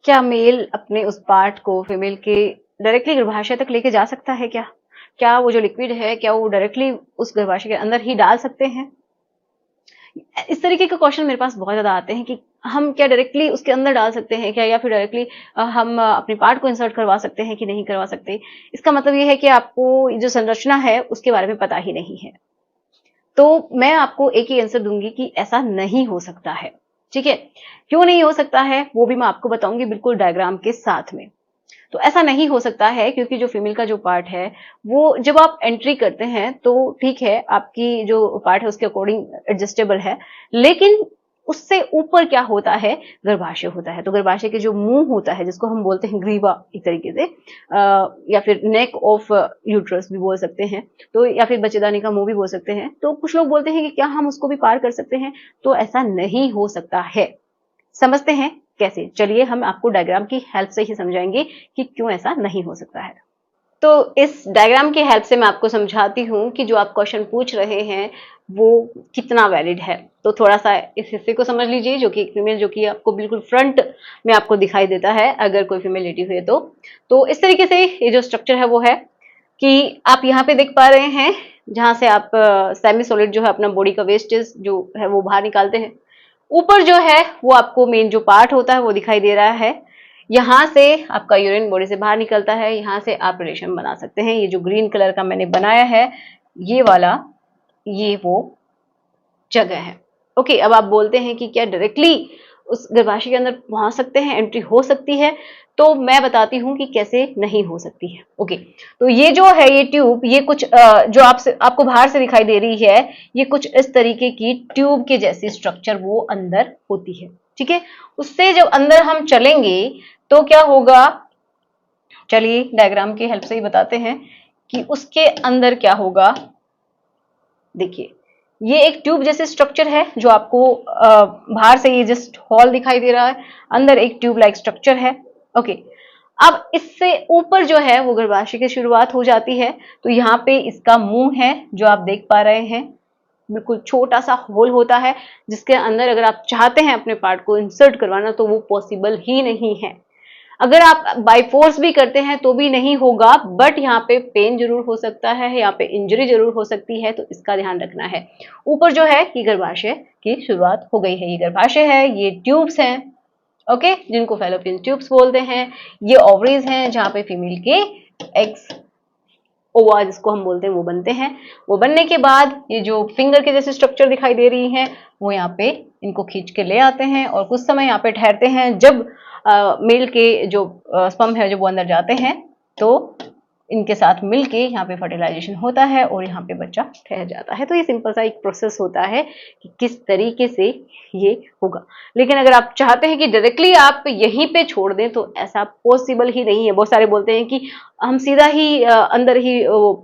क्या मेल अपने उस पार्ट को फीमेल के डायरेक्टली गर्भाशय तक लेके जा सकता है क्या? क्या वो जो लिक्विड है, क्या वो डायरेक्टली उस गर्भाशय के अंदर ही डाल सकते हैं? इस तरीके के क्वेश्चन मेरे पास बहुत ज़्यादा आते हैं कि हम क्या डायरेक्टली उसके अंदर डाल सकते हैं क्या, या फिर डायरेक्टली हम अपने पार्ट को इंसर्ट करवा सकते हैं कि नहीं करवा सकते। इसका मतलब ये है कि आपको जो संरचना है उसके बारे में पता ही नहीं है। तो मैं आपको एक ही आंसर दूंगी कि ऐसा नहीं हो सकता है। ठीक है, क्यों नहीं हो सकता है वो भी मैं आपको बताऊंगी बिल्कुल डायग्राम के साथ में। तो ऐसा नहीं हो सकता है क्योंकि जो फीमेल का जो पार्ट है वो जब आप एंट्री करते हैं तो ठीक है, आपकी जो पार्ट है उसके अकॉर्डिंग एडजस्टेबल है, लेकिन उससे ऊपर क्या होता है, गर्भाशय होता है। तो गर्भाशय के जो मुंह होता है जिसको हम बोलते हैं ग्रीवा एक तरीके से, या फिर नेक ऑफ यूट्रस भी बोल सकते हैं, तो या फिर बच्चेदानी का मुंह भी बोल सकते हैं। तो कुछ लोग बोलते हैं कि क्या हम उसको भी पार कर सकते हैं, तो ऐसा नहीं हो सकता है। समझते हैं कैसे? चलिए हम आपको डायग्राम की हेल्प से ही समझाएंगे कि क्यों ऐसा नहीं हो सकता है। तो इस डायग्राम की हेल्प से मैं आपको समझाती हूँ कि जो आप क्वेश्चन पूछ रहे हैं वो कितना वैलिड है। तो थोड़ा सा इस हिस्से को समझ लीजिए, जो कि फीमेल, जो कि आपको बिल्कुल फ्रंट में आपको दिखाई देता है अगर कोई फीमेल लेटी हुई है तो इस तरीके से ये जो स्ट्रक्चर है वो है कि आप यहाँ पे देख पा रहे हैं, जहां से आप सेमी सॉलिड जो है अपना बॉडी का वेस्टेज जो है वो बाहर निकालते हैं। ऊपर जो है वो आपको मेन जो पार्ट होता है वो दिखाई दे रहा है। यहाँ से आपका यूरिन बॉडी से बाहर निकलता है, यहाँ से आप रिलेशन बना सकते हैं। ये जो ग्रीन कलर का मैंने बनाया है ये वाला, ये वो जगह है। ओके, अब आप बोलते हैं कि क्या डायरेक्टली उस गर्भाशय के अंदर पहुंच सकते हैं, एंट्री हो सकती है? तो मैं बताती हूँ कि कैसे नहीं हो सकती है। ओके, तो ये जो है ये ट्यूब, ये कुछ जो आपको बाहर से दिखाई दे रही है, ये कुछ इस तरीके की ट्यूब के जैसी स्ट्रक्चर वो अंदर होती है। ठीक है, उससे जब अंदर हम चलेंगे तो क्या होगा, चलिए डायग्राम की हेल्प से ही बताते हैं कि उसके अंदर क्या होगा। देखिए, ये एक ट्यूब जैसे स्ट्रक्चर है जो आपको बाहर से ये जस्ट हॉल दिखाई दे रहा है, अंदर एक ट्यूब लाइक स्ट्रक्चर है। ओके, अब इससे ऊपर जो है वो गर्भाशय की शुरुआत हो जाती है। तो यहाँ पे इसका मुंह है जो आप देख पा रहे हैं, बिल्कुल छोटा सा होल होता है जिसके अंदर अगर आप चाहते हैं अपने पार्ट को इंसर्ट करवाना तो वो पॉसिबल ही नहीं है। अगर आप बाय फोर्स भी करते हैं तो भी नहीं होगा, बट यहाँ पे पेन जरूर हो सकता है, यहाँ पे इंजरी जरूर हो सकती है, तो इसका ध्यान रखना है। ऊपर जो है ये गर्भाशय की शुरुआत हो गई है, ये गर्भाशय है, ये ट्यूब्स हैं, ओके, जिनको फैलोपियन ट्यूब्स बोलते हैं। ये ओवरीज हैं जहाँ पे फीमेल के एग्स, ओवा जिसको हम बोलते हैं, वो बनते हैं। वो बनने के बाद ये जो फिंगर के जैसे स्ट्रक्चर दिखाई दे रही है वो यहाँ पे इनको खींच के ले आते हैं और कुछ समय यहाँ पे ठहरते हैं। जब मेल के जो स्पर्म है जब वो अंदर जाते हैं तो इनके साथ मिलके यहाँ पे फर्टिलाइजेशन होता है और यहाँ पे बच्चा ठहर जाता है। तो ये सिंपल सा एक प्रोसेस होता है कि किस तरीके से ये होगा। लेकिन अगर आप चाहते हैं कि डायरेक्टली आप यहीं पे छोड़ दें तो ऐसा पॉसिबल ही नहीं है। बहुत सारे बोलते हैं कि हम सीधा ही अंदर ही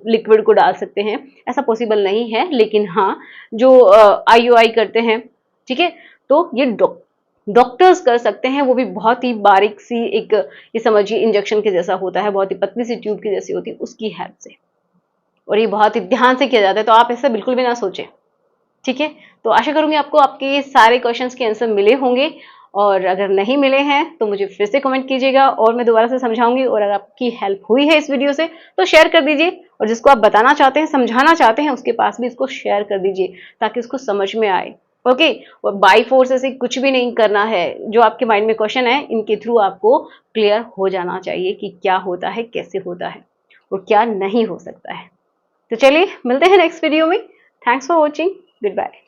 लिक्विड को डाल सकते हैं, ऐसा पॉसिबल नहीं है। लेकिन हाँ, जो IUI करते हैं, ठीक है, तो ये डॉक्टर्स कर सकते हैं, वो भी बहुत ही बारीक सी एक, ये समझिए इंजेक्शन के जैसा होता है, बहुत ही पतली सी ट्यूब की जैसी होती है, उसकी हेल्प से, और ये बहुत ही ध्यान से किया जाता है। तो आप ऐसा बिल्कुल भी ना सोचें। ठीक है, तो आशा करूंगी आपको आपके सारे क्वेश्चंस के आंसर मिले होंगे, और अगर नहीं मिले हैं तो मुझे फिर से कमेंट कीजिएगा और मैं दोबारा से समझाऊंगी। और अगर आपकी हेल्प हुई है इस वीडियो से तो शेयर कर दीजिए, और जिसको आप बताना चाहते हैं, समझाना चाहते हैं, उसके पास भी इसको शेयर कर दीजिए ताकि उसको समझ में आए। ओके, और बाई फोर्स से कुछ भी नहीं करना है। जो आपके माइंड में क्वेश्चन है इनके थ्रू आपको क्लियर हो जाना चाहिए कि क्या होता है, कैसे होता है और क्या नहीं हो सकता है। तो चलिए मिलते हैं नेक्स्ट वीडियो में। Thanks for watching, good bye.